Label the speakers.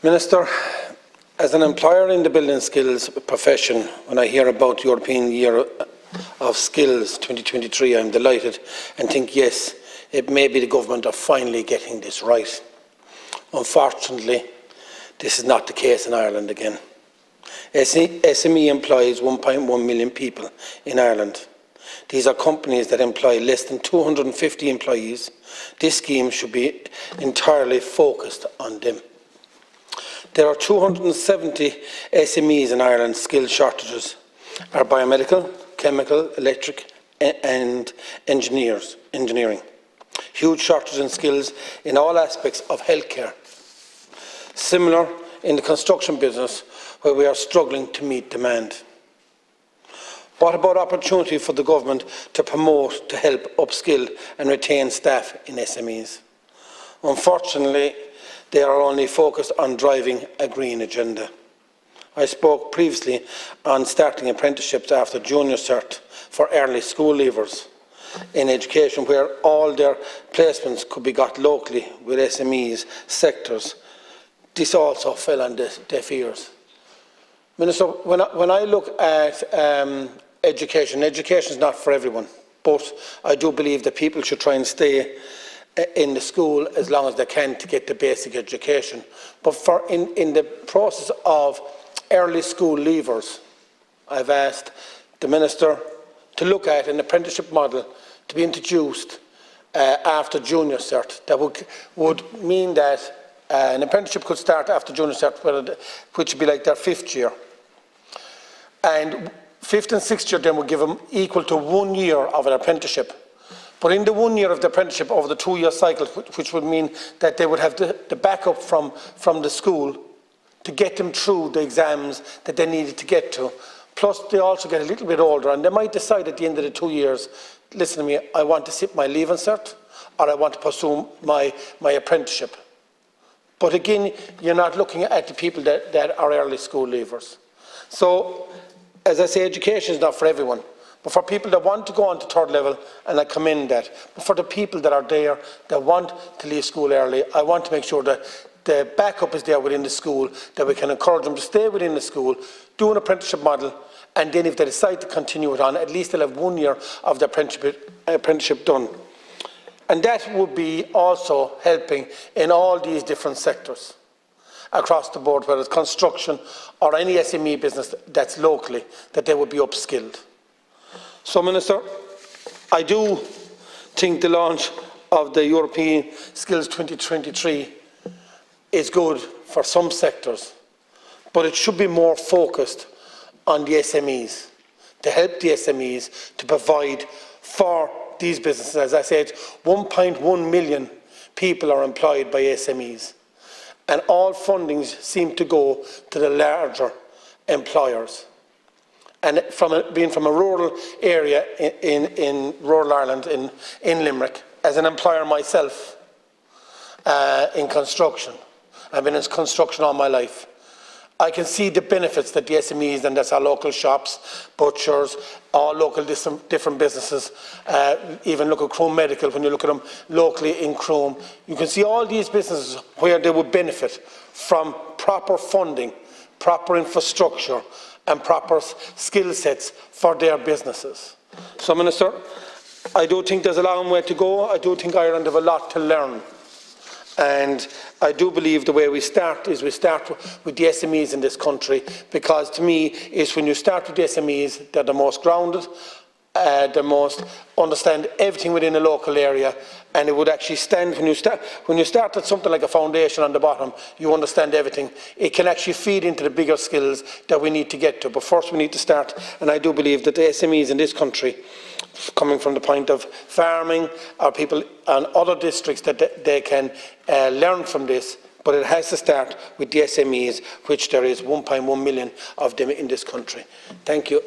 Speaker 1: Minister, as an employer in the building skills profession, when I hear about European Year of Skills 2023, I'm delighted and think, yes, it may be the government are finally getting this right. Unfortunately, this is not the case in Ireland again. SME employs 1.1 million people in Ireland. These are companies that employ less than 250 employees. This scheme should be entirely focused on them. There are 270 SMEs in Ireland. Skill shortages are biomedical, chemical, electric and engineering. Huge shortage in skills in all aspects of healthcare. Similar in the construction business, where we are struggling to meet demand. What about opportunity for the government to promote, to help upskill and retain staff in SMEs? Unfortunately, they are only focused on driving a green agenda. I spoke previously on starting apprenticeships after junior cert for early school leavers in education, where all their placements could be got locally with SMEs sectors. This also fell on deaf ears. Minister, when I look at education is not for everyone, but I do believe that people should try and stay in the school as long as they can to get the basic education. But in the process of early school leavers, I've asked the Minister to look at an apprenticeship model to be introduced after junior cert. That would mean that an apprenticeship could start after junior cert, which would be like their 5th year. And 5th and 6th year then would give them equal to 1 year of an apprenticeship. But in the 1 year of the apprenticeship over the 2-year cycle, which would mean that they would have the backup from the school to get them through the exams that they needed to get to. Plus they also get a little bit older and they might decide at the end of the 2 years, listen to me, I want to sit my leaving cert or I want to pursue my apprenticeship. But again, you're not looking at the people that are early school leavers. So, as I say, education is not for everyone. But for people that want to go on to 3rd level, and I commend that, but for the people that are there that want to leave school early, I want to make sure that the backup is there within the school, that we can encourage them to stay within the school, do an apprenticeship model, and then if they decide to continue it on, at least they'll have 1 year of the apprenticeship done. And that would be also helping in all these different sectors across the board, whether it's construction or any SME business that's locally, that they would be upskilled. So, Minister, I do think the launch of the European Skills 2023 is good for some sectors, but it should be more focused on the SMEs, to help the SMEs to provide for these businesses. As I said, 1.1 million people are employed by SMEs, and all fundings seem to go to the larger employers. And being from a rural area in rural Ireland, in Limerick, as an employer myself in construction, I've been in construction all my life, I can see the benefits that the SMEs, and that's our local shops, butchers, all local different businesses, even look at Croom Medical, when you look at them locally in Croom, you can see all these businesses where they would benefit from proper funding, proper infrastructure and proper skill sets for their businesses. So, Minister, I do think there's a long way to go. I do think Ireland have a lot to learn. And I do believe the way we start is we start with the SMEs in this country, because to me, it's when you start with the SMEs, they're the most grounded, the most understand everything within a local area, and it would actually stand, when you start at something like a foundation on the bottom, you understand everything. It can actually feed into the bigger skills that we need to get to. But first we need to start, and I do believe that the SMEs in this country, coming from the point of farming, or people and other districts, that they can learn from this, but it has to start with the SMEs, which there is 1.1 million of them in this country. Thank you.